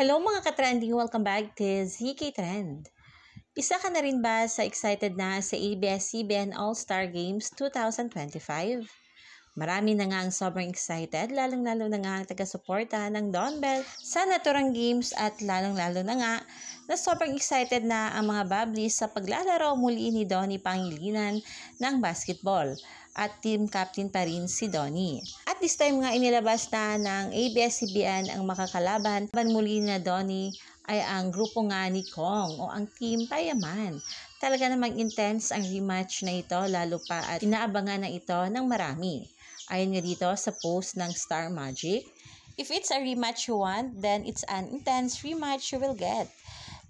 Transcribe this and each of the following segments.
Hello mga ka-trending! Welcome back to ZK Trend. Isa ka na rin ba sa excited na sa ABS-CBN All-Star Games 2025? Marami na nga ang sobrang excited, lalong-lalo na nga ang taga-suporta ng Don Bell sa naturang games at lalong-lalo na nga na sobrang excited na ang mga Bablis sa paglalaro muli ni Donnie Pangilinan ng basketball at team captain pa rin si Donnie. At this time nga inilabas na ng ABS-CBN ang makakalaban muli na Donnie ay ang grupo nga ni Kong o ang Team Payaman. Talaga namang intense ang rematch na ito lalo pa at inaabangan na ito ng marami. Ayon nga dito sa post ng Star Magic, if it's a rematch you want, then it's an intense rematch you will get.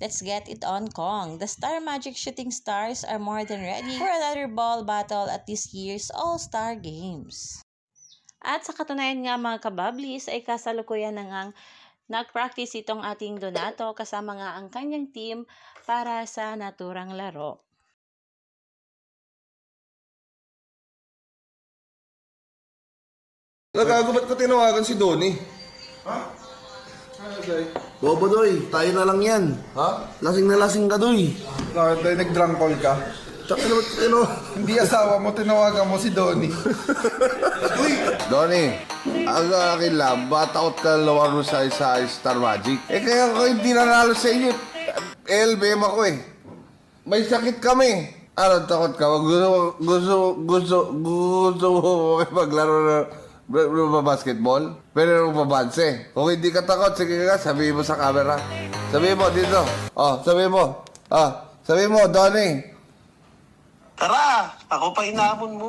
Let's get it on, Kong. The Star Magic Shooting Stars are more than ready for another ball battle at this year's All-Star Games. At sa katunayan nga mga kabablis ay kasalukuyan na ngang nag-practice itong ating Donato kasama nga ang kanyang team para sa naturang laro. Nagago, ba't ko tinawagan si Donnie? Ha? Ano, Day? Bobo, Doy. Tayo na lang yan. Ha? Lasing na lasing ka, Doy. Bakit, Day? Nag-drunk call ka? Tsaka Hindi asawa mo, tinawagan mo si Donnie. Uy! Donnie, ang akin lang, batakot ka lawaro sa Star Magic. Kaya ako hindi nanalo sa inyo. LBM ako eh. May sakit kami. Ano, takot ka? Gusto mo maglaro na basketball? Pero mabanse. Kung hindi ka takot, sige ka, sabihin mo sa camera. Sabihin mo dito. Sabihin mo. Sabihin mo, Donnie. Tara! Ako pa inaamon mo.